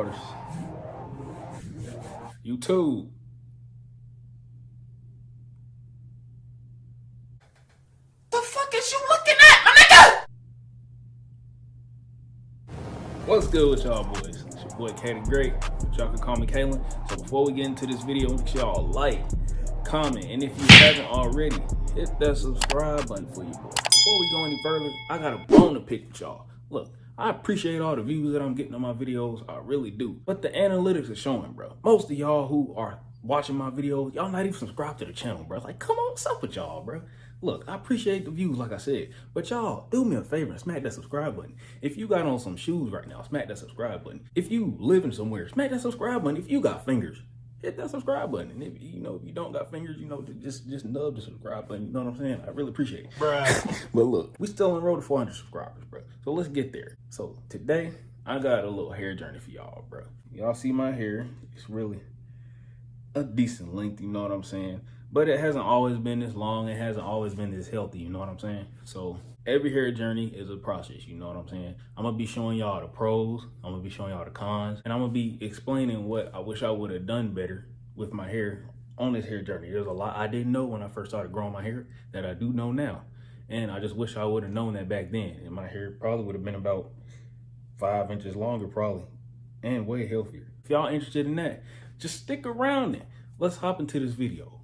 daughters. YouTube. The fuck is you looking at, my nigga? What's good with y'all boys? It's your boy Kaden Great, but y'all can call me Kalen. So before we get into this video, make sure y'all like, comment, and if you haven't already, hit that subscribe button for you boys. Before we go any further, I got a bone to pick with y'all. Look, I appreciate all the views that I'm getting on my videos, I really do. But the analytics are showing, bro. Most of y'all who are watching my videos, y'all not even subscribed to the channel, bro. Like, come on, what's up with y'all, bro? Look, I appreciate the views, like I said, but y'all do me a favor and smack that subscribe button. If you got on some shoes right now, smack that subscribe button. If you living somewhere, smack that subscribe button. If you got fingers, hit that subscribe button. And if you don't got fingers, just nub the subscribe button. You know what I'm saying? I really appreciate it. Bruh. But look, we still on the road to 400 subscribers, bro. So let's get there. So today, I got a little hair journey for y'all, bro. Y'all see my hair? It's really a decent length, you know what I'm saying? But it hasn't always been this long. It hasn't always been this healthy, you know what I'm saying? So every hair journey is a process, you know what I'm saying? I'm gonna be showing y'all the pros, I'm gonna be showing y'all the cons, and I'm gonna be explaining what I wish I would have done better with my hair on this hair journey. There's a lot I didn't know when I first started growing my hair that I do know now. And I just wish I would have known that back then. And my hair probably would have been about 5 inches longer probably, and way healthier. If y'all interested in that, just stick around then. Let's hop into this video.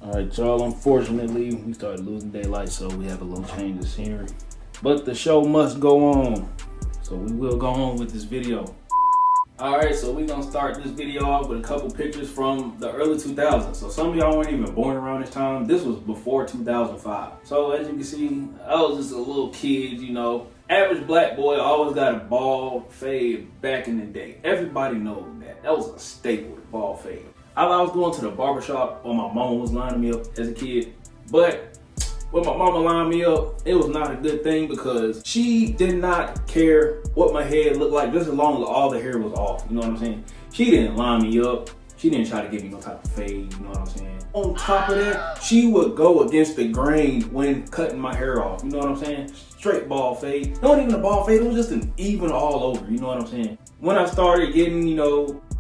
All right, y'all, unfortunately, we started losing daylight, so we have a little change of scenery. But the show must go on, so we will go on with this video. All right, so we're gonna start this video off with a couple pictures from the early 2000s. So some of y'all weren't even born around this time. This was before 2005. So as you can see, I was just a little kid, average black boy, always got a bald fade back in the day. Everybody knows that. That was a staple, the bald fade. I was going to the barbershop when my mama was lining me up as a kid, but when my mama lined me up, it was not a good thing because she did not care what my head looked like just as long as all the hair was off, you know what I'm saying? She didn't line me up. She didn't try to give me no type of fade, you know what I'm saying? On top of that, she would go against the grain when cutting my hair off, you know what I'm saying? Straight bald fade. Not even a bald fade, it was just an even all over, you know what I'm saying? When I started getting,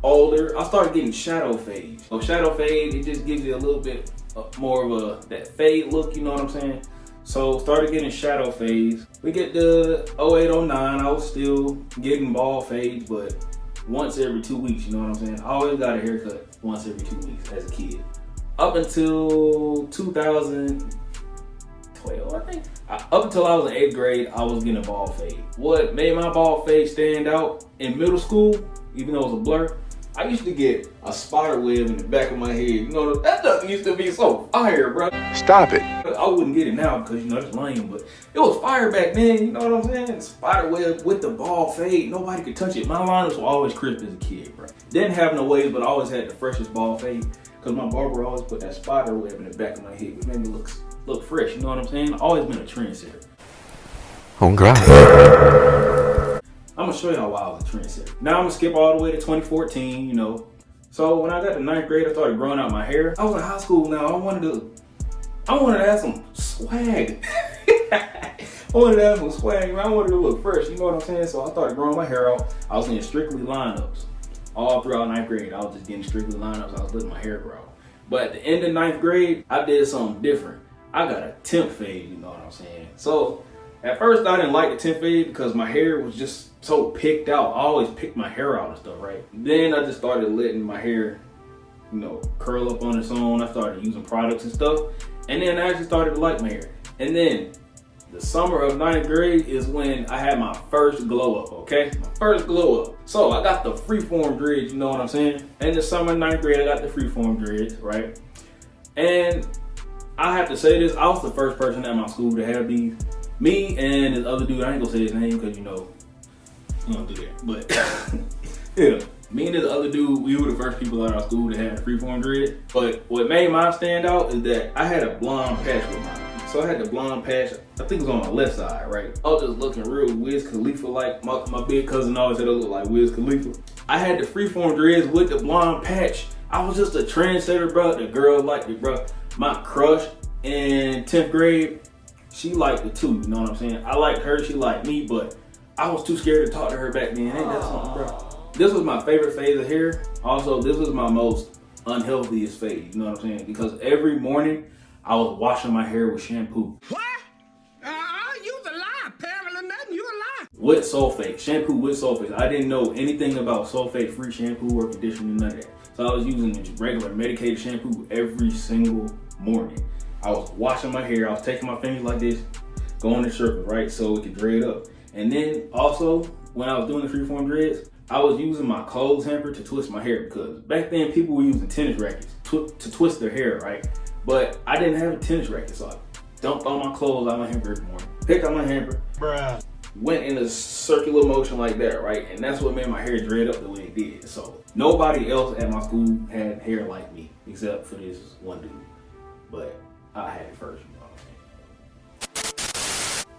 older, I started getting shadow fades. So shadow fade, it just gives you a little bit more of that fade look, you know what I'm saying? So started getting shadow fades. We get the 08, 09, I was still getting bald fades, but once every 2 weeks, you know what I'm saying? I always got a haircut once every 2 weeks as a kid. Up until 2012, I think. Up until I was in 8th grade, I was getting a bald fade. What made my bald fade stand out in middle school, even though it was a blur, I used to get a spider web in the back of my head. That stuff used to be so fire, bro. Stop it. I wouldn't get it now because, that's lame, but it was fire back then, you know what I'm saying? Spider web with the bald fade, nobody could touch it. My liners were always crisp as a kid, bro. Didn't have no waves, but I always had the freshest bald fade because my barber always put that spider web in the back of my head, which made me look fresh, you know what I'm saying? I've always been a trendsetter. Oh, God. I'm gonna show y'all why I was a trendsetter. Now I'm gonna skip all the way to 2014, So when I got to 9th grade, I started growing out my hair. I was in high school now. I wanted to have some swag. I wanted to look fresh, you know what I'm saying? So I started growing my hair out. I was in strictly lineups. All throughout 9th grade, I was just getting strictly lineups. I was letting my hair grow. But at the end of 9th grade, I did something different. I got a temp fade, you know what I'm saying? So at first, I didn't like the temp fade because my hair was just so picked out. I always picked my hair out and stuff, right? Then I just started letting my hair, curl up on its own. I started using products and stuff. And then I actually started to like my hair. And then the summer of 9th grade is when I had my first glow up, okay? My first glow up. So I got the freeform dreads, you know what I'm saying? In the summer of 9th grade, I got the freeform dreads, right? And I have to say this, I was the first person at my school to have these. Me and this other dude, I ain't gonna say his name because you don't do that. But yeah, me and this other dude, we were the first people at our school to have freeform dread. But what made mine stand out is that I had a blonde patch with mine. So I had the blonde patch, I think it was on my left side, right? I was just looking real Wiz Khalifa like. My big cousin always had a look like Wiz Khalifa. I had the freeform dreads with the blonde patch. I was just a trendsetter, bro. The girl liked it, bro. My crush in 10th grade, she liked it too, you know what I'm saying? I liked her, she liked me, but I was too scared to talk to her back then. Ain't that something, bro? This was my favorite phase of hair. Also, this was my most unhealthiest phase, you know what I'm saying? Because every morning, I was washing my hair with shampoo. What? You a lie, Pamela. Nothing, you a lie. With sulfate, shampoo with sulfate. I didn't know anything about sulfate-free shampoo or conditioner, none of that. So I was using just regular medicated shampoo every single morning. I was washing my hair, I was taking my fingers like this, going in circles, right? So it could dread up. And then also, when I was doing the freeform dreads, I was using my clothes hamper to twist my hair because back then people were using tennis rackets to twist their hair, right? But I didn't have a tennis racket, so I dumped all my clothes out my hamper every morning, picked out my hamper, went in a circular motion like that, right? And that's what made my hair dread up the way it did. So nobody else at my school had hair like me, except for this one dude. But I had it first, you know what I'm saying?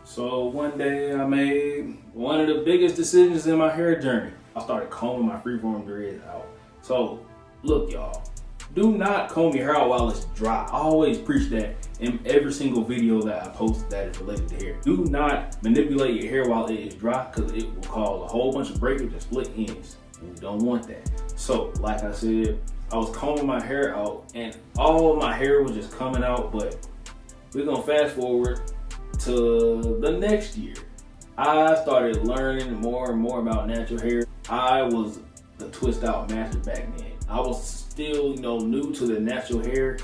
So one day I made one of the biggest decisions in my hair journey. I started combing my freeform dreads out. So look, y'all, do not comb your hair out while it's dry. I always preach that in every single video that I post that is related to hair. Do not manipulate your hair while it is dry because it will cause a whole bunch of breakage and split ends. We don't want that. So like I said, I was combing my hair out and all of my hair was just coming out, but we're gonna fast forward to the next year. I started learning more and more about natural hair. I was the twist out master back then. I was still, new to the natural hair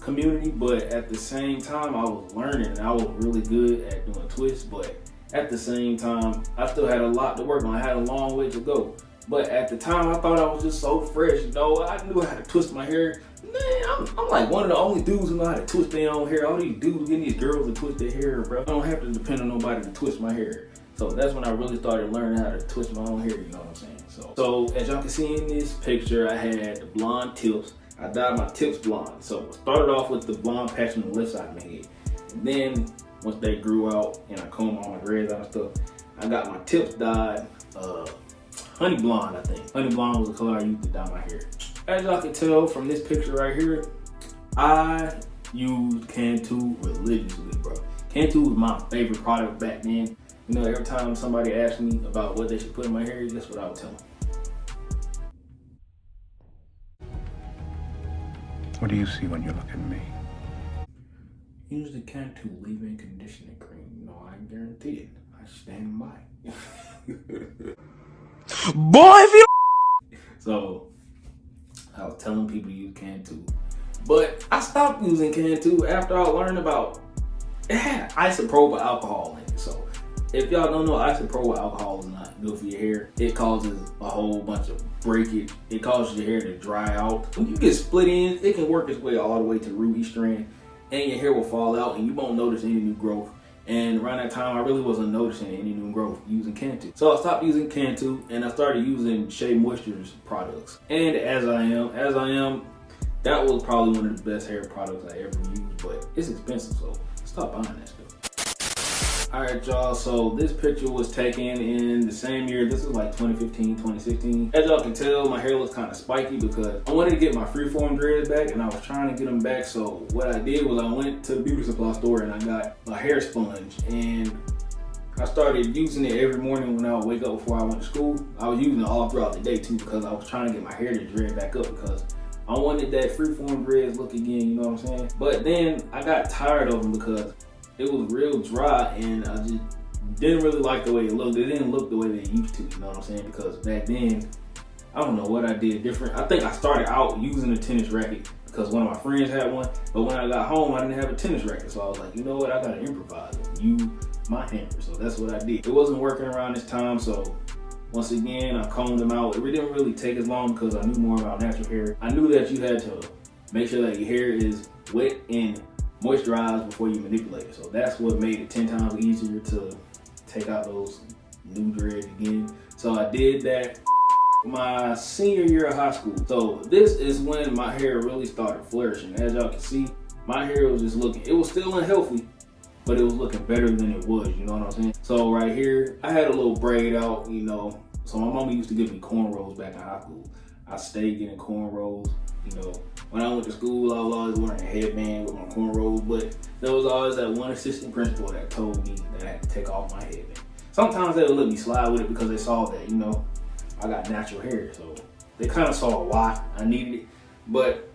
community, but at the same time, I was learning and I was really good at doing twists, but at the same time, I still had a lot to work on. I had a long way to go. But at the time, I thought I was just so fresh, I knew how to twist my hair. Man, I'm like one of the only dudes who know how to twist their own hair. All these dudes getting these girls to twist their hair, bro. I don't have to depend on nobody to twist my hair. So that's when I really started learning how to twist my own hair, you know what I'm saying? So as y'all can see in this picture, I had the blonde tips. I dyed my tips blonde. So I started off with the blonde patch on the left side of my head. And then once they grew out and I combed all my dreads out and stuff, I got my tips dyed honey blonde, I think. Honey blonde was the color I used to dye my hair. As y'all can tell from this picture right here, I used Cantu religiously, bro. Cantu was my favorite product back then. Every time somebody asked me about what they should put in my hair, that's what I would tell them. What do you see when you look at me? Use the Cantu leave-in conditioning cream. I guarantee it. I stand by it. Boy, if you... So, I was telling people to use Cantu. But I stopped using Cantu after I learned about it had isopropyl alcohol in it. So, if y'all don't know, isopropyl alcohol is not good for your hair. It causes a whole bunch of breakage. It causes your hair to dry out. When you get split ends, it can work its way all the way to the root each strand, and your hair will fall out, and you won't notice any new growth. And around that time, I really wasn't noticing any new growth using Cantu. So I stopped using Cantu, and I started using Shea Moisture's products. And as I am, that was probably one of the best hair products I ever used, but it's expensive, so stop buying that stuff. Alright y'all, so this picture was taken in the same year. This is like 2015, 2016. As y'all can tell, my hair looks kind of spiky because I wanted to get my freeform dreads back and I was trying to get them back. So what I did was I went to the beauty supply store and I got a hair sponge and I started using it every morning when I would wake up before I went to school. I was using it all throughout the day too because I was trying to get my hair to dread back up because I wanted that freeform dreads look again, you know what I'm saying? But then I got tired of them because it was real dry and I just didn't really like the way it looked. It didn't look the way they used to, you know what I'm saying? Because back then, I don't know what I did different. I think I started out using a tennis racket because one of my friends had one, but when I got home, I didn't have a tennis racket. So I was like, you know what, I gotta improvise and use my hammer. So that's what I did. It wasn't working around this time, so once again, I combed them out. It didn't really take as long because I knew more about natural hair. I knew that you had to make sure that your hair is wet and moisturize before you manipulate it. So that's what made it 10 times easier to take out those new dreads again. So I did that my senior year of high school. So this is when my hair really started flourishing. As y'all can see, my hair was just looking, it was still unhealthy, but it was looking better than it was, you know what I'm saying? So right here, I had a little braid out, So my mama used to give me cornrows back in high school. I stayed getting cornrows, When I went to school, I was always wearing a headband with my cornrows, but there was always that one assistant principal that told me that I had to take off my headband. Sometimes they would let me slide with it because they saw that, you know, I got natural hair. So they kind of saw why I needed it. But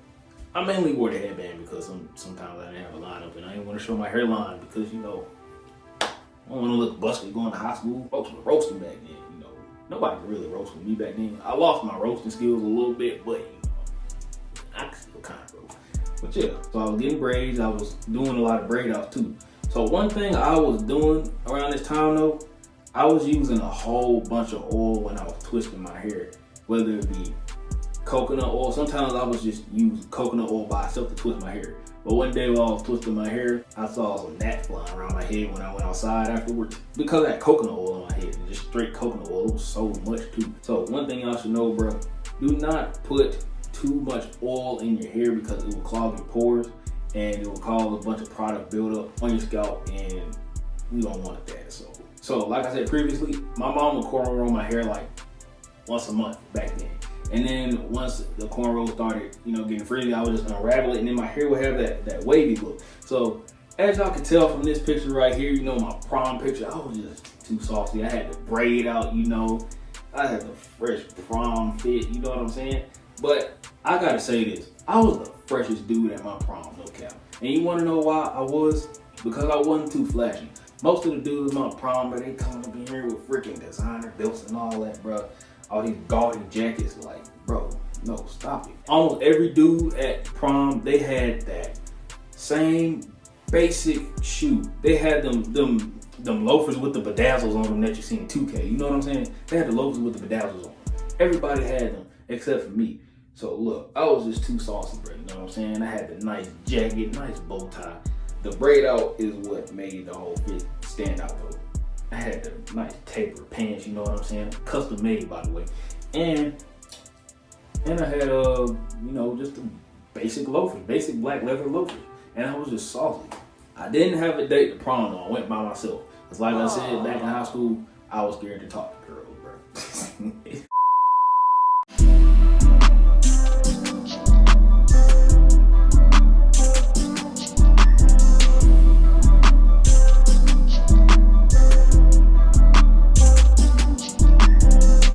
I mainly wore the headband because sometimes I didn't have a line up and I didn't want to show my hairline because, you know, I don't want to look busted going to high school. Folks were roasting back then, you know. Nobody could really roast with me back then. I lost my roasting skills a little bit, but, you know, I could still kind of roast. But yeah, so I was getting braids. I was doing a lot of braid outs too. So one thing I was doing around this time though, I was using a whole bunch of oil when I was twisting my hair, whether it be coconut oil. Sometimes I was just using coconut oil by itself to twist my hair. But one day while I was twisting my hair, I saw some gnats flying around my head when I went outside afterwards. Because I had coconut oil on my head, and just straight coconut oil, it was so much too. So one thing y'all should know, bro, do not put too much oil in your hair because it will clog your pores and it will cause a bunch of product buildup on your scalp, and we don't want that. So like I said previously, my mom would cornrow my hair like once a month back then. And then once the cornrow started, you know, getting frizzy, I would just unravel it, and then my hair would have that wavy look. So as y'all can tell from this picture right here, you know, my prom picture, I was just too saucy. I had to braid out, you know. I had the fresh prom fit, you know what I'm saying? But I gotta say this, I was the freshest dude at my prom, no cap. And you wanna know why I was? Because I wasn't too flashy. Most of the dudes at my prom, bro, they come up in here with freaking designer belts and all that, bro. All these gaudy jackets, like, bro, no, stop it. Almost every dude at prom, they had that same basic shoe. They had them loafers with the bedazzles on them that you see in 2K. You know what I'm saying? They had the loafers with the bedazzles on them. Everybody had them except for me. So look, I was just too saucy, bro. You know what I'm saying? I had the nice jacket, nice bow tie. The braid out is what made the whole fit stand out though. I had the nice taper pants, you know what I'm saying? Custom made, by the way. And I had you know, just the basic loafers, basic black leather loafers. And I was just saucy. I didn't have a date to prom though. I went by myself. Cause like I said, back in high school, I was scared to talk to girls.